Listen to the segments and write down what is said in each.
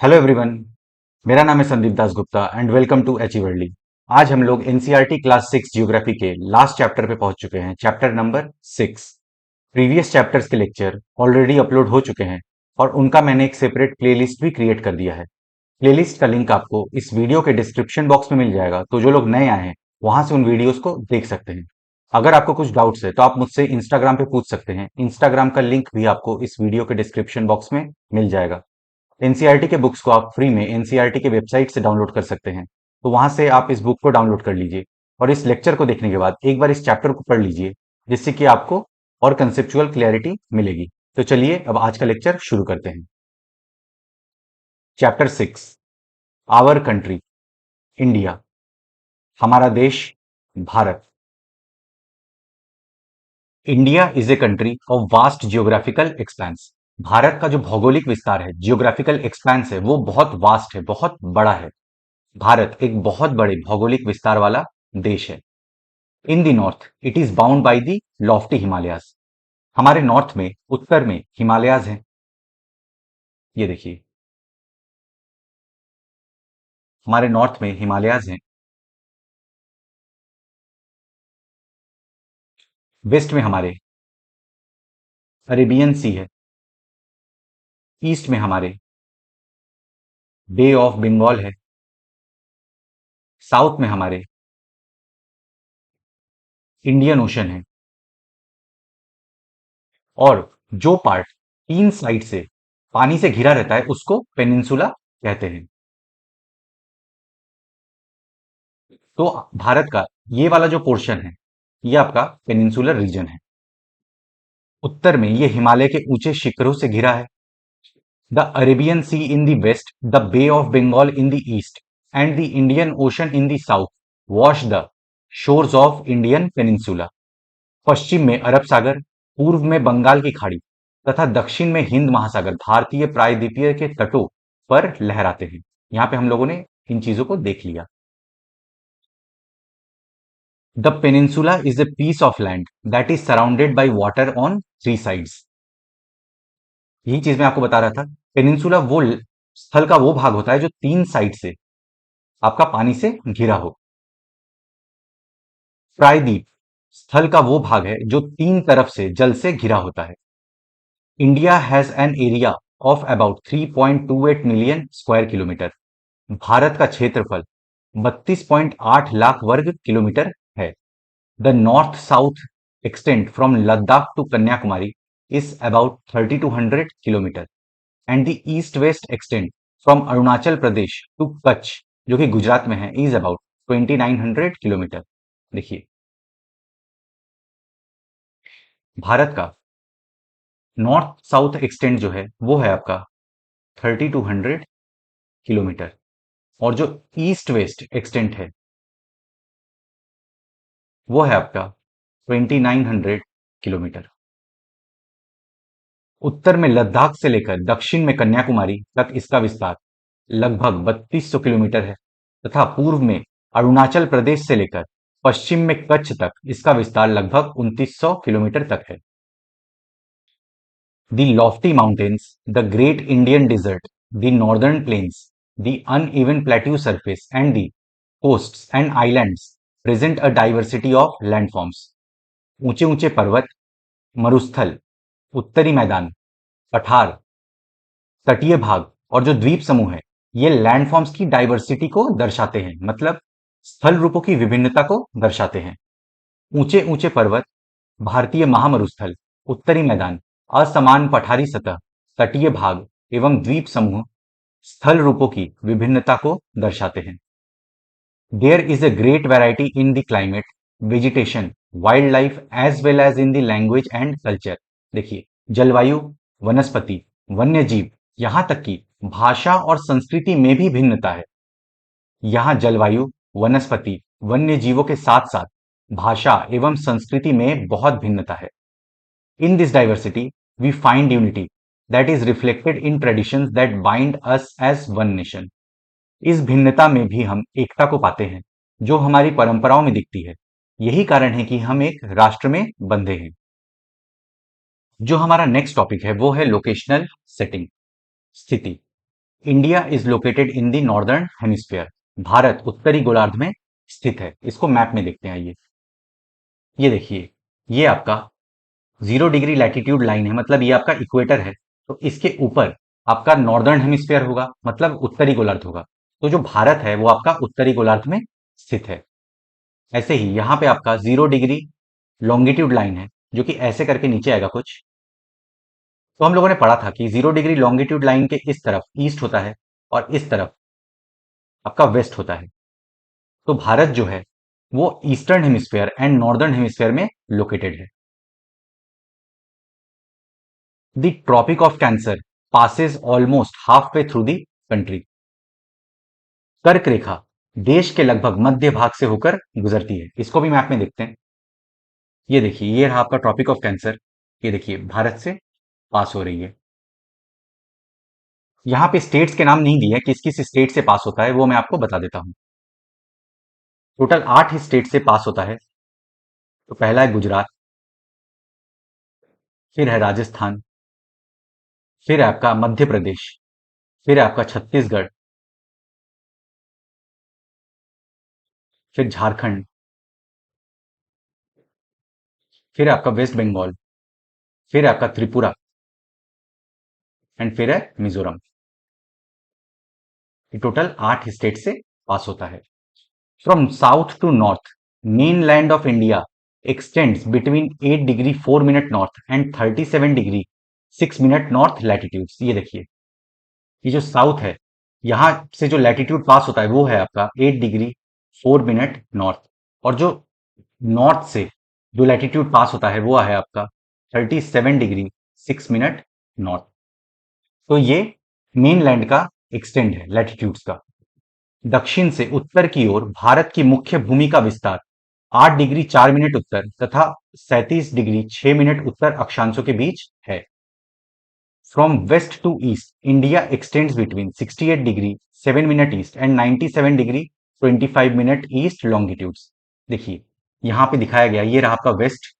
Hello everyone. मेरा नाम है Sandeep Das Gupta and welcome to अचीवर्ली। आज हम लोग एनसीईआरटी क्लास 6 ज्योग्राफी के लास्ट चैप्टर पे पहुंच चुके हैं, चैप्टर नंबर 6। प्रीवियस चैप्टर्स के लेक्चर ऑलरेडी अपलोड हो चुके हैं और उनका मैंने एक सेपरेट प्लेलिस्ट भी क्रिएट कर दिया है। प्लेलिस्ट का लिंक आपको इस वीडियो के डिस्क्रिप्शन बॉक्स में मिल जाएगा, तो जो लोग नए आए हैं वहां से उन वीडियोस को देख सकते हैं। अगर आपको कुछ डाउट्स है तो आप मुझसे इंस्टाग्राम पे पूछ सकते हैं। इंस्टाग्राम का लिंक भी आपको इस वीडियो के डिस्क्रिप्शन बॉक्स में मिल जाएगा। एनसीईआरटी के बुक्स को आप फ्री में एनसीईआरटी के वेबसाइट से डाउनलोड कर सकते हैं, तो वहां से आप इस बुक को डाउनलोड कर लीजिए और इस लेक्चर को देखने के बाद एक बार इस चैप्टर को पढ़ लीजिए, जिससे कि आपको और कंसेप्चुअल क्लैरिटी मिलेगी। तो चलिए अब आज का लेक्चर शुरू करते हैं। चैप्टर 6, आवर कंट्री, इंडिया, हमारा देश, Bharat. India is a country of vast geographical expense. Bharat का जो भौगोलिक विस्तार है, जियोग्राफिकल एक्सपेंस है, वो बहुत वास्ट है, बहुत बड़ा है। भारत एक बहुत बड़े भौगोलिक विस्तार वाला देश है। इन the north it is bound by the Lofty Himalayas. हमारे नॉर्थ में, उत्तर में हिमालयाज हैं। ये देखिए, हमारे नॉर्थ में हिमालयाज हैं। वेस्ट में हमारे अरेबियन सी है। ईस्ट में हमारे बे ऑफ बंगाल है। साउथ में हमारे इंडियन ओशन है। और जो पार्ट तीन साइड से पानी से घिरा रहता है उसको पेनिनसुला कहते हैं। तो भारत का ये वाला जो पोर्शन है, ये आपका पेनिनसुलर रीजन है। उत्तर में ये हिमालय के ऊंचे शिखरों से घिरा है। The Arabian Sea in the west, the bay of Bengal in the east and the Indian Ocean in the south wash the shores of Indian peninsula. पश्चिम में अरब सागर, पूर्व में बंगाल की खाड़ी तथा दक्षिण में हिंद महासागर भारतीय प्रायद्वीपीय के तटों पर लहराते हैं। यहां पे हम लोगों ने इन चीजों को देख लिया। The peninsula is a piece of land that is surrounded by water on three sides. यही चीज मैं आपको बता रहा था। पेनिनसुला वो स्थल का वो भाग होता है जो तीन साइड से आपका पानी से घिरा हो। प्रायद्वीप स्थल का वो भाग है जो तीन तरफ से जल से घिरा होता है। India has an area of about 3.28 million square kilometre. Bharat का क्षेत्रफल 32.8 लाख वर्ग किलोमीटर है। The north south extent from Ladakh to Kanyakumari is about 3200 kilometre and the east west extent from Arunachal Pradesh to Kutch, जो कि गुजरात में है, इज अबाउट 2900 किलोमीटर। देखिए, भारत का नॉर्थ साउथ एक्सटेंट जो है वो है आपका 3200 किलोमीटर और जो ईस्ट वेस्ट एक्सटेंट है वो है आपका 2900 किलोमीटर। उत्तर में लद्दाख से लेकर दक्षिण में कन्याकुमारी तक इसका विस्तार लगभग 3200 किलोमीटर है तथा पूर्व में अरुणाचल प्रदेश से लेकर पश्चिम में कच्छ तक इसका विस्तार लगभग 2900 किलोमीटर तक है। The lofty mountains, the great Indian desert, the northern plains, the uneven plateau surface, and the coasts and islands present a diversity of landforms. ऊंचे ऊंचे पर्वत, मरुस्थल, उत्तरी मैदान, पठार, तटीय भाग और जो द्वीप समूह है, ये लैंडफॉर्म्स की डाइवर्सिटी को दर्शाते हैं, मतलब स्थल रूपों की विभिन्नता को दर्शाते हैं। ऊंचे ऊंचे पर्वत, भारतीय महामरुस्थल, उत्तरी मैदान, असमान पठारी सतह, तटीय भाग एवं द्वीप समूह स्थल रूपों की विभिन्नता को दर्शाते हैं। There is a great variety in the climate, vegetation, wildlife as well as in the language and culture। देखिए, जलवायु, वनस्पति, वन्य जीव, यहां तक कि भाषा और संस्कृति में भी भिन्नता है। यहाँ जलवायु, वनस्पति, वन्य जीवों के साथ साथ भाषा एवं संस्कृति में बहुत भिन्नता है। In this diversity, we find unity that is reflected in traditions that bind us as one nation। इस भिन्नता में भी हम एकता को पाते हैं, जो हमारी परंपराओं में दिखती है। यही कारण है कि हम एक राष्ट्र में बंधे हैं। जो हमारा नेक्स्ट टॉपिक है वो है लोकेशनल सेटिंग, स्थिति। India is located in the northern hemisphere. Bharat उत्तरी गोलार्ध में स्थित है। इसको मैप में देखते हैं। ये देखिए, ये आपका 0 डिग्री लैटिट्यूड लाइन है, मतलब ये आपका इक्वेटर है। तो इसके ऊपर आपका नॉर्दर्न हेमिस्फीयर होगा, मतलब उत्तरी गोलार्ध होगा। तो जो भारत है वो आपका उत्तरी गोलार्ध में स्थित है। ऐसे ही यहाँ पे आपका 0 डिग्री लॉन्गिट्यूड लाइन है, जो कि ऐसे करके नीचे आएगा कुछ। तो हम लोगों ने पढ़ा था कि 0 डिग्री लॉन्गिट्यूड लाइन के इस तरफ ईस्ट होता है और इस तरफ आपका वेस्ट होता है। तो भारत जो है वो eastern hemisphere and northern hemisphere में लोकेटेड है। The tropic of cancer passes almost half way through the country. कर्क रेखा देश के लगभग मध्य भाग से होकर गुजरती है। इसको भी मैप में देखते हैं। ये देखिए, ये रहा आपका ट्रॉपिक ऑफ कैंसर। ये देखिए, भारत से पास हो रही है। यहाँ पे स्टेट्स के नाम नहीं दिए, किस किस स्टेट से पास होता है वो मैं आपको बता देता हूँ। टोटल 8 स्टेट से पास होता है। तो पहला है गुजरात, फिर है राजस्थान, फिर है आपका मध्य प्रदेश, फिर है आपका छत्तीसगढ़, फिर झारखंड, फिर है आपका वेस्ट बंगाल, फिर है आपका त्रिपुरा एंड फिर है मिजोरम। ये टोटल 8 स्टेट से पास होता है। From south to north main land of India extends between 8 degree 4 minute north and 37 degree 6 minute north latitudes. ये देखिए, ये जो साउथ है, यहां से जो लैटिट्यूड पास होता है वो है आपका 8 डिग्री 4 मिनट नॉर्थ, और जो नॉर्थ से जो लैटिट्यूड पास होता है वो है आपका 37 डिग्री 6 मिनट नॉर्थ। तो ये मेन लैंड का एक्सटेंड है लैटिट्यूड्स का। दक्षिण से उत्तर की ओर भारत की मुख्य भूमि का विस्तार 8 डिग्री 4 मिनट उत्तर तथा 37 डिग्री 6 मिनट उत्तर अक्षांशों के बीच है। From west to east India extends between 68 degree 7 minute east and 97 degree 25 minute east longitudes. देखिए, यहाँ पे दिखाया गया, ये रहा आपका वेस्ट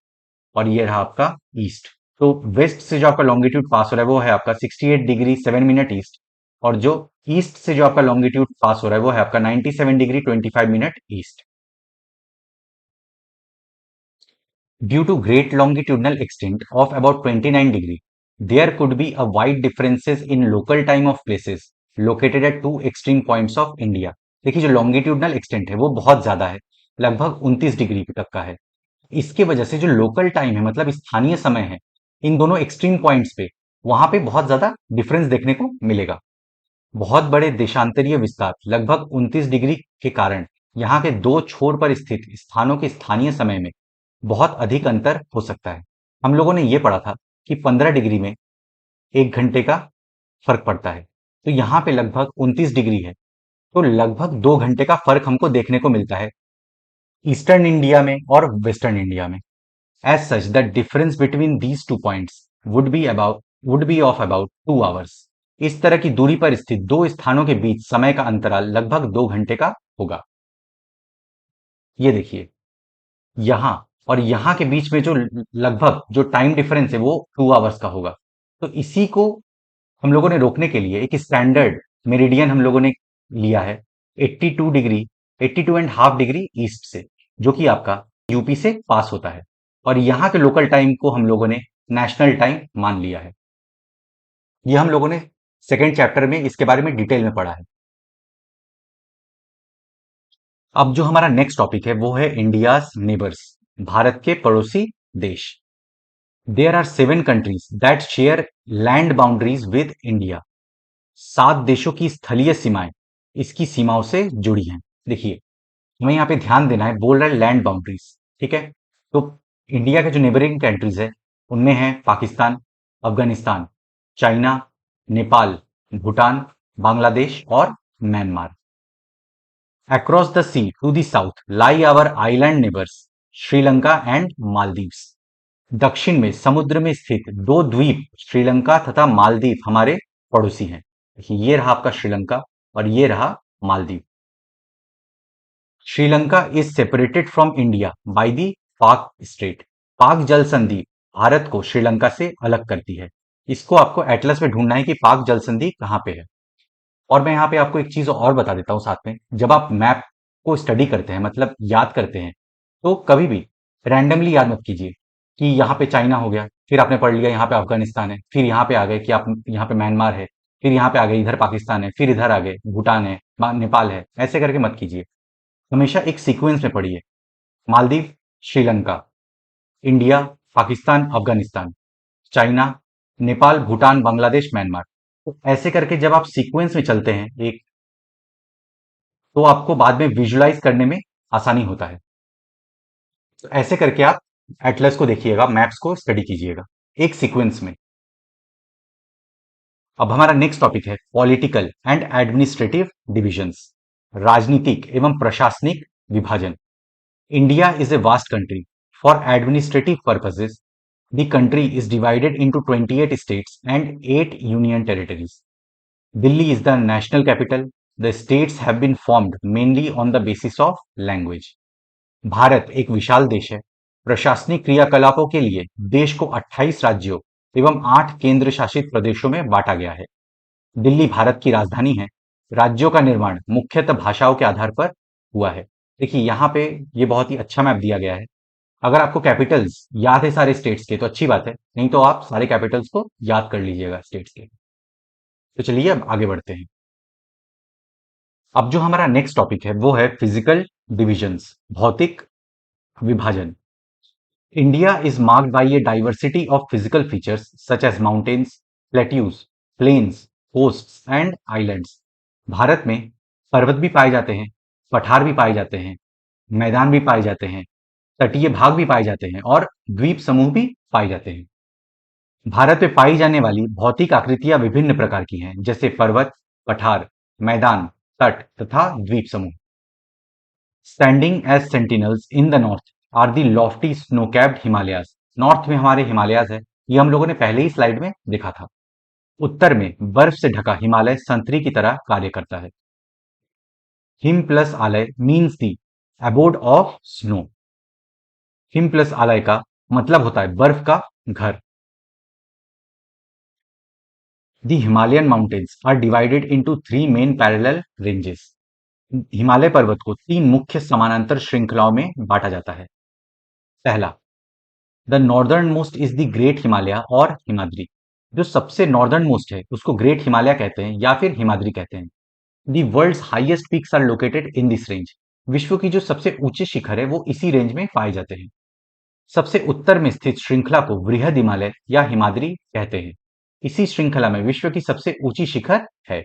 और ये रहा आपका ईस्ट। तो वेस्ट से जो आपका लॉन्गिट्यूड पास हो रहा है वो है आपका 68 डिग्री 7 मिनट ईस्ट, और जो ईस्ट से जो आपका लॉन्गिट्यूड पास हो रहा है वो है आपका 97 degree 25 minute east. Due to great longitudinal extent of about 29 degree, there could be a wide differences in local time of places located at two extreme points of India। देखिए, जो लॉन्गिट्यूडनल एक्सटेंट है वो बहुत ज्यादा है, लगभग 29 degree तक का है। इसके वजह से जो लोकल टाइम है, मतलब स्थानीय समय है, इन दोनों एक्सट्रीम पॉइंट्स पे वहां पे बहुत ज्यादा डिफरेंस देखने को मिलेगा। बहुत बड़े देशांतरीय विस्तार लगभग 29 डिग्री के कारण यहाँ के दो छोर पर स्थित स्थानों के स्थानीय समय में बहुत अधिक अंतर हो सकता है। हम लोगों ने ये पढ़ा था कि 15 डिग्री में 1 घंटे का फर्क पड़ता है। तो यहाँ पे लगभग 29 डिग्री है, तो लगभग 2 घंटे का फर्क हमको देखने को मिलता है ईस्टर्न इंडिया में और वेस्टर्न इंडिया में। As such the difference between these two points would be of about 2 hours. इस तरह की दूरी पर स्थित दो स्थानों के बीच समय का अंतराल लगभग 2 घंटे का होगा। ये देखिए, यहां और यहां के बीच में जो लगभग जो टाइम डिफरेंस है वो 2 आवर्स का होगा। तो इसी को हम लोगों ने रोकने के लिए एक स्टैंडर्ड मेरिडियन हम लोगों ने लिया है 82 एंड हाफ डिग्री ईस्ट से, जो कि आपका यूपी से पास होता है, और यहाँ के लोकल टाइम को हम लोगों ने नेशनल टाइम मान लिया है। ये हम लोगों ने सेकेंड चैप्टर में इसके बारे में डिटेल में पढ़ा है। अब जो हमारा नेक्स्ट टॉपिक है वो है इंडियाज नेबर्स, भारत के पड़ोसी देश। There are 7 countries that share land boundaries with India. 7 देशों की स्थलीय सीमाएं इसकी सीमाओं से जुड़ी हैं। देखिए, हमें यहाँ पे ध्यान देना है, बोल रहा है लैंड बाउंड्रीज, ठीक है। तो इंडिया के जो नेबरिंग कंट्रीज है उनमें है पाकिस्तान, अफगानिस्तान, चाइना, नेपाल, भूटान, बांग्लादेश और Myanmar. Across the sea to the south lie our island neighbors Sri Lanka and Maldives. दक्षिण में समुद्र में स्थित दो द्वीप श्रीलंका तथा मालदीव हमारे पड़ोसी हैं। ये रहा आपका श्रीलंका और ये रहा Maldives. Sri Lanka is separated from India by the पाक स्ट्रेट। पाक जल संधि भारत को श्रीलंका से अलग करती है। इसको आपको एटलस में ढूंढना है कि पाक जल संधि कहां पे है। और मैं यहाँ पे आपको एक चीज और बता देता हूँ साथ में, जब आप मैप को स्टडी करते हैं मतलब याद करते हैं, तो कभी भी रैंडमली याद मत कीजिए कि यहाँ पे चाइना हो गया, फिर आपने पढ़ लिया यहाँ पे अफगानिस्तान है, फिर यहाँ पे आ गए कि आप यहाँ पे म्यांमार है, फिर यहाँ पे आ गए इधर पाकिस्तान है, फिर इधर आ गए भूटान है, नेपाल है। ऐसे करके मत कीजिए, हमेशा एक सीक्वेंस में पढ़िए। Maldives, Sri Lanka, India, Pakistan, Afghanistan, China, Nepal, Bhutan, Bangladesh, Myanmar. तो ऐसे करके जब आप सीक्वेंस में चलते हैं एक, तो आपको बाद में विजुलाइज करने में आसानी होता है। तो ऐसे करके आप एटलस को देखिएगा, मैप्स को स्टडी कीजिएगा एक सीक्वेंस में। अब हमारा नेक्स्ट टॉपिक है पॉलिटिकल एंड एडमिनिस्ट्रेटिव डिविजन्स, राजनीतिक एवं प्रशासनिक विभाजन। India is a vast country. For administrative purposes the country is divided into 28 states and 8 union territories. Delhi is the national capital. The states have been formed mainly on the basis of language. Bharat एक विशाल देश है। प्रशासनिक क्रियाकलापों के लिए देश को 28 राज्यों एवं 8 केंद्र शासित प्रदेशों में बांटा गया है। दिल्ली भारत की राजधानी है। राज्यों का निर्माण मुख्यतः भाषाओं के आधार पर हुआ है। देखिए यहाँ पे ये बहुत ही अच्छा मैप दिया गया है। अगर आपको कैपिटल्स याद है सारे स्टेट्स के तो अच्छी बात है, नहीं तो आप सारे कैपिटल्स को याद कर लीजिएगा स्टेट्स के। तो चलिए अब आगे बढ़ते हैं। अब जो हमारा नेक्स्ट टॉपिक है वो है फिजिकल डिविजन्स, भौतिक विभाजन। India is marked by a diversity of physical features such as mountains, plateaus, plains, coasts and islands. Bharat में पर्वत भी पाए जाते हैं, पठार भी पाए जाते हैं, मैदान भी पाए जाते हैं, तटीय भाग भी पाए जाते हैं और द्वीप समूह भी पाए जाते हैं। भारत में पाई जाने वाली भौतिक आकृतियां विभिन्न प्रकार की हैं, जैसे पर्वत, पठार, मैदान, तट तथा द्वीप समूह। Standing as sentinels in the north are the lofty snow capped Himalayas. North में हमारे हिमालयाज है, ये हम लोगों ने पहले ही स्लाइड में देखा था। उत्तर में बर्फ से ढका हिमालय संतरी की तरह कार्य करता है। हिम प्लस आलय means the abode of snow. Him plus आलय का मतलब होता है बर्फ का घर। The Himalayan mountains are divided into 3 main parallel ranges. Himalaya पर्वत को 3 मुख्य समानांतर श्रृंखलाओं में बांटा जाता है। पहला, the northern most is the great Himalaya और हिमाद्री। जो सबसे नॉर्दर्न मोस्ट है उसको ग्रेट हिमालय कहते हैं या फिर हिमाद्री कहते हैं। The world's highest peaks are located in this range. विश्व की जो सबसे ऊंचे शिखर है वो इसी रेंज में पाए जाते हैं। सबसे उत्तर में स्थित श्रृंखला को वृहद हिमालय या हिमाद्री कहते हैं। इसी श्रृंखला में विश्व की सबसे ऊंची शिखर है।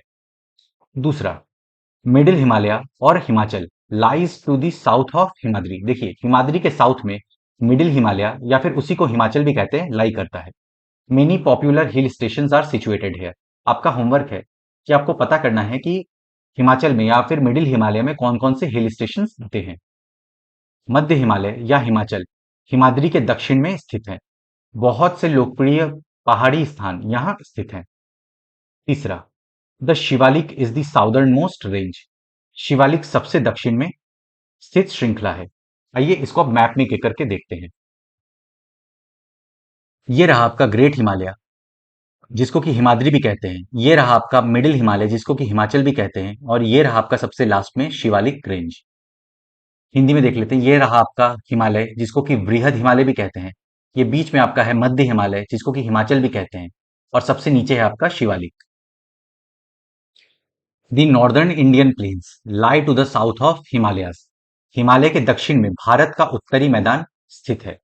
दूसरा, मिडिल हिमालय और Himachal lies to the south of Himadri. देखिए हिमाद्री के साउथ में मिडिल हिमालय या फिर उसी को हिमाचल भी कहते हैं लाई करता है। Many popular hill stations are situated here. आपका होमवर्क है कि आपको पता करना है कि हिमाचल में या फिर मिडिल हिमालय में कौन कौन से हिल स्टेशन आते हैं। मध्य हिमालय या हिमाचल हिमाद्री के दक्षिण में स्थित है। बहुत से लोकप्रिय पहाड़ी स्थान यहां स्थित हैं। तीसरा, the Shivalik is the southern most range. Shivalik सबसे दक्षिण में स्थित श्रृंखला है। आइए इसको अब मैप में एक करके देखते हैं। ये रहा आपका ग्रेट हिमालय जिसको कि हिमाद्री भी कहते हैं, ये रहा आपका मिडिल हिमालय जिसको कि हिमाचल भी कहते हैं, और ये रहा आपका सबसे लास्ट में शिवालिक रेंज। हिंदी में देख लेते हैं। ये रहा आपका हिमालय जिसको कि वृहद हिमालय भी कहते हैं। ये बीच में आपका है मध्य हिमालय जिसको कि हिमाचल भी कहते हैं, और सबसे नीचे है आपका Shivalik. The northern Indian plains lie to the south of Himalayas. Himalaya के दक्षिण में भारत का उत्तरी मैदान स्थित है।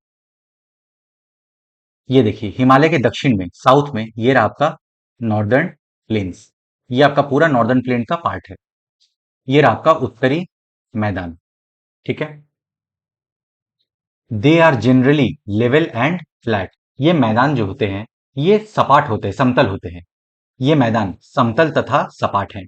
ये देखिए हिमालय के दक्षिण में साउथ में ये रहा आपका नॉर्दर्न प्लेन्स। ये आपका पूरा नॉर्दर्न प्लेन का पार्ट है। ये रहा आपका उत्तरी मैदान। ठीक है, they are generally level and flat. ये मैदान जो होते हैं ये सपाट होते हैं, समतल होते हैं। ये मैदान समतल तथा सपाट हैं।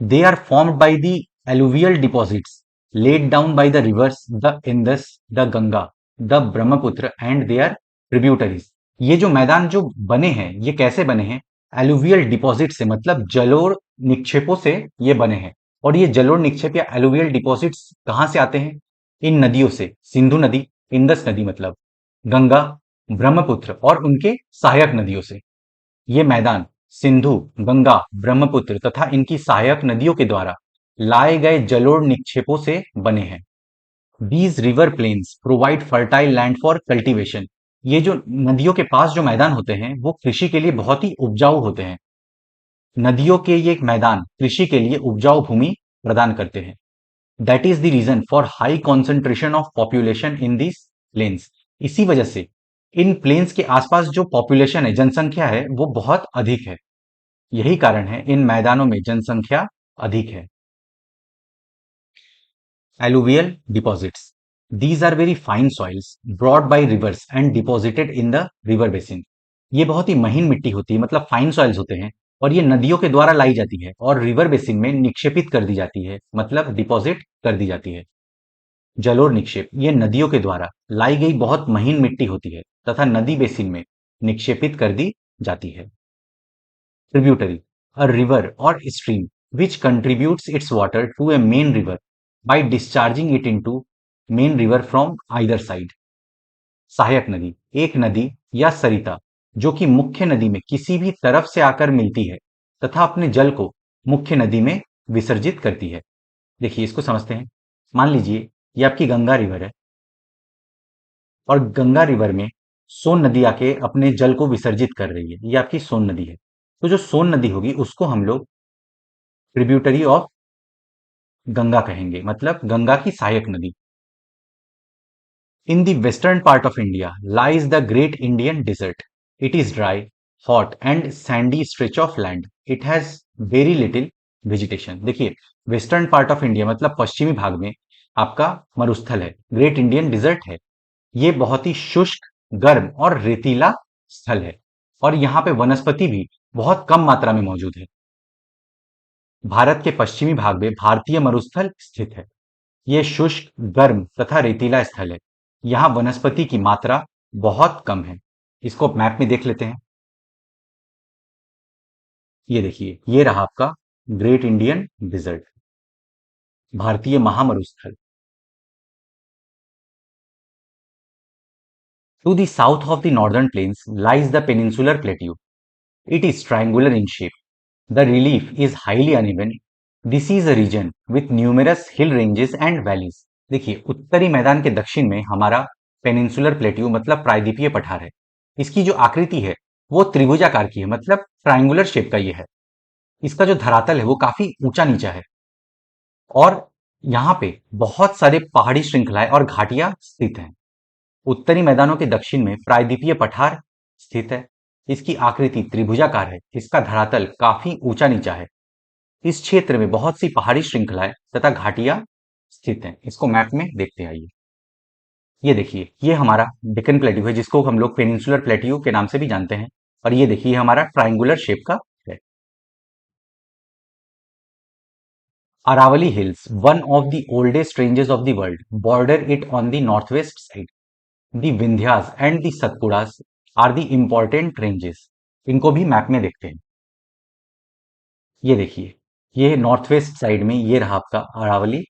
They are formed by the alluvial deposits laid down by the rivers the Indus, the Ganga, the Brahmaputra and their tributaries. ये जो मैदान जो बने हैं ये कैसे बने हैं? एलुवियल डिपॉजिट से, मतलब जलोढ़ निक्षेपों से ये बने हैं। और ये जलोढ़ निक्षेप या एलुवियल डिपॉजिट्स कहां से आते हैं? इन नदियों से, सिंधु नदी, इंदस नदी मतलब, गंगा, ब्रह्मपुत्र और उनके सहायक नदियों से। ये मैदान सिंधु, गंगा, ब्रह्मपुत्र तथा इनकी सहायक नदियों के द्वारा लाए गए जलोढ़ निक्षेपों से बने हैं। These river plains provide fertile land for cultivation. ये जो नदियों के पास जो मैदान होते हैं वो कृषि के लिए बहुत ही उपजाऊ होते हैं। नदियों के ये मैदान कृषि के लिए उपजाऊ भूमि प्रदान करते हैं। That is the region for high concentration of population in this plains. इसी वजह से इन प्लेन्स के आसपास जो पॉपुलेशन है, जनसंख्या है, वो बहुत अधिक है। यही कारण है इन मैदानों में जनसंख्या अधिक है। Alluvial deposits. These are very fine soils brought by rivers and deposited in the river basin. ये बहुत ही महीन मिट्टी होती है, मतलब फाइन सॉइल्स होते हैं, और ये नदियों के द्वारा लाई जाती है और रिवर बेसिन में निक्षेपित कर दी जाती है, मतलब डिपॉजिट कर दी जाती है। जलोढ़ निक्षेप ये नदियों के द्वारा लाई गई बहुत महीन मिट्टी होती है तथा नदी बेसिन में निक्षेपित कर दी जाती है। Tributary, a river or stream which contributes its water to a main river by discharging it into main river from either side. सहायक नदी, एक नदी या सरिता जो कि मुख्य नदी में किसी भी तरफ से आकर मिलती है तथा अपने जल को मुख्य नदी में विसर्जित करती है। देखिए इसको समझते हैं। मान लीजिए ये आपकी गंगा रिवर है और गंगा रिवर में सोन नदी आके अपने जल को विसर्जित कर रही है। ये आपकी सोन नदी है। तो जो सोन नदी होगी उसको हम लोग ट्रिब्यूटरी ऑफ गंगा कहेंगे, मतलब गंगा की सहायक नदी। In the western part of India lies the great Indian desert. It is dry, hot and sandy stretch of land. It has very little vegetation. देखिए वेस्टर्न पार्ट ऑफ इंडिया मतलब पश्चिमी भाग में आपका मरुस्थल है, ग्रेट इंडियन डिजर्ट है। ये बहुत ही शुष्क, गर्म और रेतीला स्थल है और यहाँ पे वनस्पति भी बहुत कम मात्रा में मौजूद है। भारत के पश्चिमी भाग में भारतीय मरुस्थल स्थित है। ये शुष्क, गर्म तथा रेतीला स्थल है। यहाँ वनस्पति की मात्रा बहुत कम है। इसको मैप में देख लेते हैं। ये देखिए, ये रहा आपका ग्रेट इंडियन डिजर्ट, भारतीय महामरुस्थल। To the south of the northern plains lies the peninsular plateau. It is triangular in shape. The relief is highly uneven. This is a region with numerous hill ranges and valleys. देखिए उत्तरी मैदान के दक्षिण में हमारा peninsular plateau मतलब प्रायद्वीपीय पठार है। इसकी जो आकृति है वो त्रिभुजाकार की है, मतलब ट्रायंगुलर शेप का ये है। इसका जो धरातल है वो काफी ऊंचा नीचा है और यहाँ पे बहुत सारे पहाड़ी श्रृंखलाएं और घाटियां स्थित हैं। उत्तरी मैदानों के दक्षिण में प्रायद्वीपीय पठार स्थित है। इसकी आकृति त्रिभुजाकार है। इसका धरातल काफी ऊंचा नीचा है। इस क्षेत्र में बहुत सी पहाड़ी श्रृंखलाएं तथा घाटियां स्थित हैं। इसको मैप में देखते आइए। ये देखिए, ये हमारा डेक्कन प्लेट्यू है जिसको हम लोग पेनिनसुलर प्लेट्यू के नाम से भी जानते हैं और ये देखिए हमारा ट्रायंगुलर शेप का है। Aravalli hills, one of the oldest ranges of the world, border it on the northwest side. The Vindhyas and the Satpuras are the important ranges. इनको भी मैप में देखते हैं। ये देखिए, ये नॉर्थ वेस्ट साइड में ये रहा आपका अरावली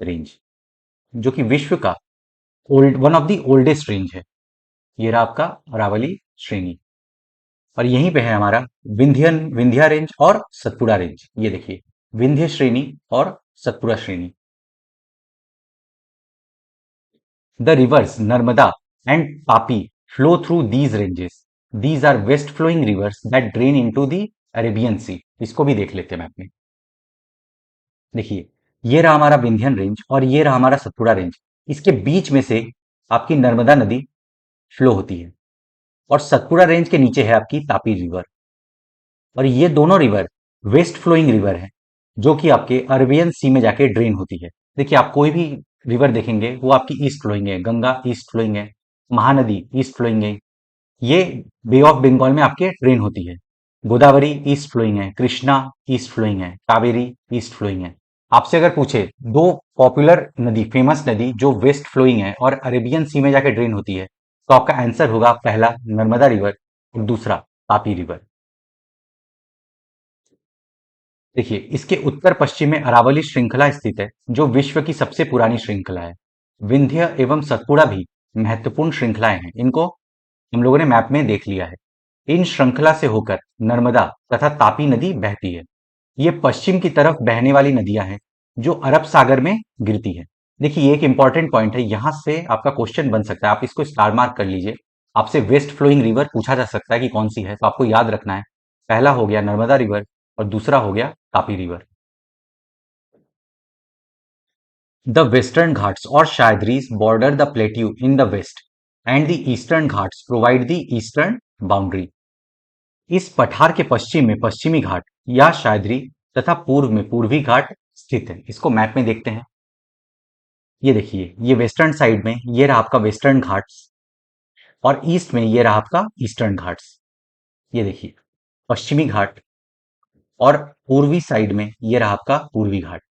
रेंज जो कि विश्व का one of the oldest range है। ये रहा आपका अरावली श्रेणी और यहीं पे है हमारा विंध्या रेंज और सतपुड़ा रेंज। ये देखिए विंध्य श्रेणी और सतपुड़ा श्रेणी। The rivers Narmada and Tapi flow through these ranges. These are west flowing rivers that drain into the Arabian Sea. इसको भी देख लेते हैं मैप में। देखिए ये रहा हमारा विंध्यन रेंज और ये रहा हमारा सतपुड़ा रेंज। इसके बीच में से आपकी नर्मदा नदी फ्लो होती है और सतपुड़ा रेंज के नीचे है आपकी तापी रिवर। और ये दोनों रिवर वेस्ट फ्लोइंग रिवर है जो कि आपके अरेबियन सी में जाके ड्रेन होती है। देखिए आप कोई भी रिवर देखेंगे वो आपकी ईस्ट फ्लोइंग है। गंगा ईस्ट फ्लोइंग है, महानदी ईस्ट फ्लोइंग है, ये बे ऑफ बंगाल में आपके ड्रेन होती है। गोदावरी ईस्ट फ्लोइंग है, कृष्णा ईस्ट फ्लोइंग है, कावेरी ईस्ट फ्लोइंग है। आपसे अगर पूछे दो पॉपुलर नदी, फेमस नदी जो वेस्ट फ्लोइंग है और अरेबियन सी में जाके ड्रेन होती है, तो आपका आंसर होगा पहला नर्मदा रिवर और दूसरा तापी रिवर। देखिए इसके उत्तर पश्चिम में अरावली श्रृंखला स्थित है जो विश्व की सबसे पुरानी श्रृंखला है। विंध्य एवं सतपुड़ा भी महत्वपूर्ण श्रृंखलाएं हैं। इनको हम लोगों ने मैप में देख लिया है। इन श्रृंखला से होकर नर्मदा तथा तापी नदी बहती है। ये पश्चिम की तरफ बहने वाली नदियां हैं जो अरब सागर में गिरती है। देखिए ये एक इंपॉर्टेंट पॉइंट है, यहां से आपका क्वेश्चन बन सकता है, आप इसको स्टार मार्क कर लीजिए। आपसे वेस्ट फ्लोइंग रिवर पूछा जा सकता है कि कौन सी है, तो आपको याद रखना है, पहला हो गया नर्मदा रिवर और दूसरा हो गया Tapi river. The western Ghats और Sahyadris border the plateau in the west and the eastern Ghats provide the eastern boundary. इस पठार के पश्चिम में पश्चिमी घाट या शायदरी तथा पूर्व में पूर्वी घाट स्थित है। इसको मैप में देखते हैं। ये देखिए, ये वेस्टर्न साइड में ये रहा आपका वेस्टर्न घाट्स और ईस्ट में ये रहा आपका ईस्टर्न घाट्स। ये देखिए पश्चिमी घाट और पूर्वी साइड में ये रहा आपका पूर्वी घाट।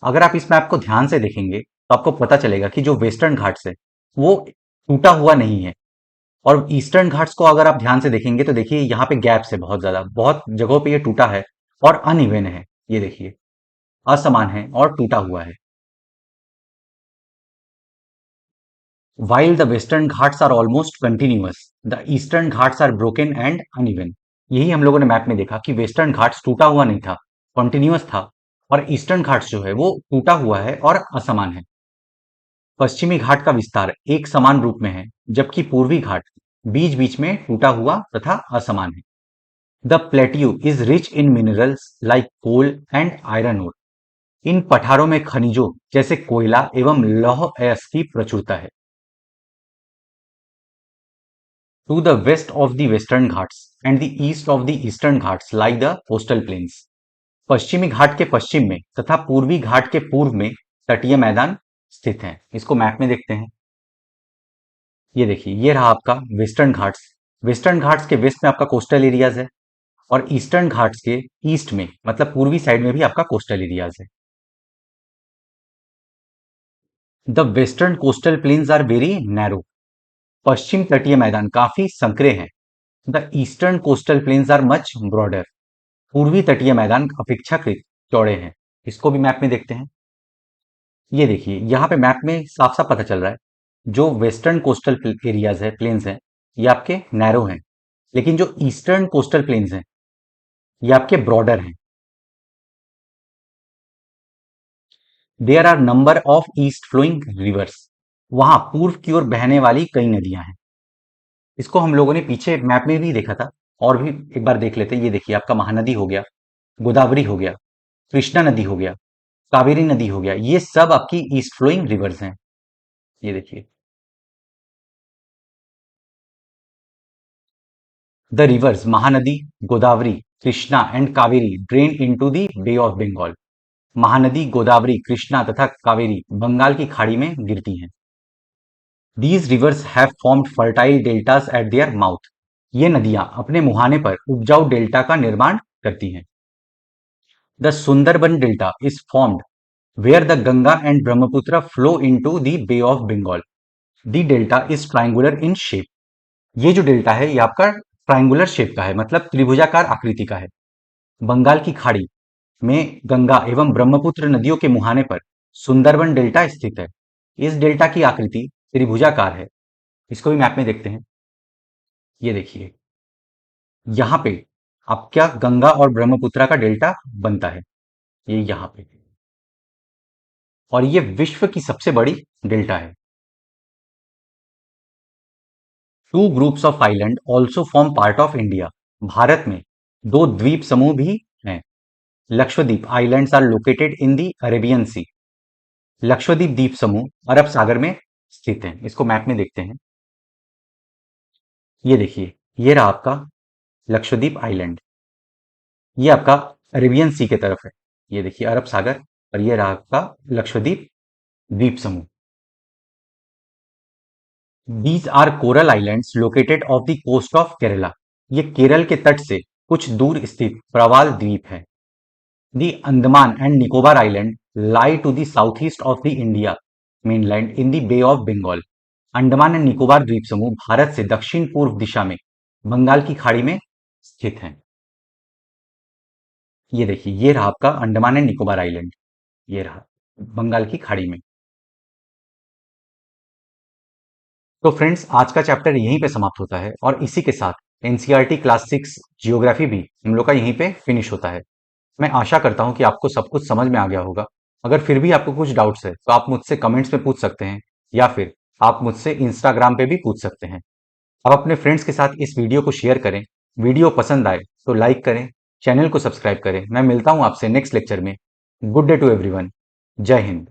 अगर आप इस मैप को ध्यान से देखेंगे तो आपको पता चलेगा कि जो वेस्टर्न घाट्स है वो टूटा हुआ नहीं है, और ईस्टर्न घाट्स को अगर आप ध्यान से देखेंगे तो देखिए यहाँ पे गैप्स है, बहुत ज्यादा, बहुत जगहों पे ये टूटा है और अनइवन है। ये देखिए असमान है और टूटा हुआ है। While the western Ghats are almost continuous, the eastern Ghats are broken and uneven. यही हम लोगों ने मैप में देखा कि वेस्टर्न घाट्स टूटा हुआ नहीं था, कॉन्टिन्यूअस था, और ईस्टर्न घाट्स जो है वो टूटा हुआ है और असमान है। पश्चिमी घाट का विस्तार एक समान रूप में है, जबकि पूर्वी घाट बीच बीच में टूटा हुआ तथा असमान है। The plateau is rich in minerals like coal and iron ore. इन पठारों में खनिजों जैसे कोयला एवं लौह अयस्क की प्रचुरता है। To the west of the Western Ghats and the east of the Eastern Ghats lie the coastal plains. पश्चिमी घाट के पश्चिम में तथा पूर्वी घाट के पूर्व में तटीय मैदान स्थित हैं। इसको मैप में देखते हैं। ये देखिए ये रहा आपका वेस्टर्न घाट्स। वेस्टर्न घाट्स के वेस्ट में आपका कोस्टल एरियाज है और ईस्टर्न घाट्स के ईस्ट में मतलब पूर्वी साइड में भी आपका कोस्टल एरियाज है। The western coastal plains are very narrow. पश्चिम तटीय मैदान काफी संकरे हैं। The eastern coastal plains are much broader. पूर्वी तटीय मैदान अपेक्षाकृत चौड़े हैं। इसको भी मैप में देखते हैं। ये देखिए यहाँ पे मैप में साफ साफ पता चल रहा है, जो वेस्टर्न कोस्टल एरियाज है, प्लेन्स हैं, ये आपके नैरो हैं, लेकिन जो ईस्टर्न कोस्टल प्लेन्स हैं ये आपके ब्रॉडर हैं। There are number of east flowing rivers. वहां पूर्व की ओर बहने वाली कई नदियां हैं। इसको हम लोगों ने पीछे मैप में भी देखा था, और भी एक बार देख लेते हैं। ये देखिए आपका महानदी हो गया, गोदावरी हो गया, कृष्णा नदी हो गया, कावेरी नदी हो गया, ये सब आपकी ईस्ट फ्लोइंग रिवर्स हैं। ये देखिए the rivers Mahanadi, Godavari, Krishna and Kaveri drain into the bay of Bengal. Mahanadi, Godavari, Krishna तथा कावेरी बंगाल की खाड़ी में गिरती हैं। These rivers have formed fertile deltas at their mouth. ये नदियां अपने मुहाने पर उपजाऊ डेल्टा का निर्माण करती हैं। The Sundarban delta is formed where the Ganga and Brahmaputra flow into the Bay of Bengal. The delta is triangular in shape. ये जो डेल्टा है ये आपका ट्रायंगुलर शेप का है, मतलब त्रिभुजाकार आकृति का है। बंगाल की खाड़ी में गंगा एवं ब्रह्मपुत्र नदियों के मुहाने पर सुंदरबन डेल्टा स्थित है। इस डेल्टा की आकृति त्रिभुजाकार है। इसको भी मैप में देखते हैं। ये देखिए यहाँ पे आपका गंगा और ब्रह्मपुत्र का डेल्टा बनता है, ये यहाँ पे, और ये विश्व की सबसे बड़ी डेल्टा है। Two groups of island also form part of India. Bharat में दो द्वीप समूह भी हैं। Lakshadweep islands are located in the Arabian Sea. Lakshadweep द्वीप समूह अरब सागर में स्थित हैं। इसको मैप में देखते हैं। ये देखिए ये रहा आपका लक्षद्वीप आइलैंड, ये आपका अरेबियन सी की तरफ है। ये देखिए अरब सागर, और ये रहा आपका लक्षद्वीप द्वीप समूह। These are coral islands located off the coast of Kerala. ये केरल के तट से कुछ दूर स्थित प्रवाल द्वीप है। The Andaman and Nicobar island lie to the south east of the India mainland in the bay of Bengal. Andaman and Nicobar द्वीप समूह भारत से दक्षिण पूर्व दिशा में बंगाल की खाड़ी में स्थित हैं। ये देखिए ये रहा आपका अंडमान एंड निकोबार आइलैंड, ये रहा बंगाल की खाड़ी में। तो फ्रेंड्स आज का चैप्टर यहीं पे समाप्त होता है, और इसी के साथ एनसीईआरटी क्लास 6 जियोग्राफी भी हम लोग का यहीं पे फिनिश होता है। मैं आशा करता हूँ कि आपको सब कुछ समझ में आ गया होगा। अगर फिर भी आपको कुछ डाउट्स है तो आप मुझसे कमेंट्स में पूछ सकते हैं या फिर आप मुझसे इंस्टाग्राम पे भी पूछ सकते हैं। आप अपने फ्रेंड्स के साथ इस वीडियो को शेयर करें। वीडियो पसंद आए तो लाइक करें, चैनल को सब्सक्राइब करें। मैं मिलता हूँ आपसे नेक्स्ट लेक्चर में। Good day to everyone. जय हिंद।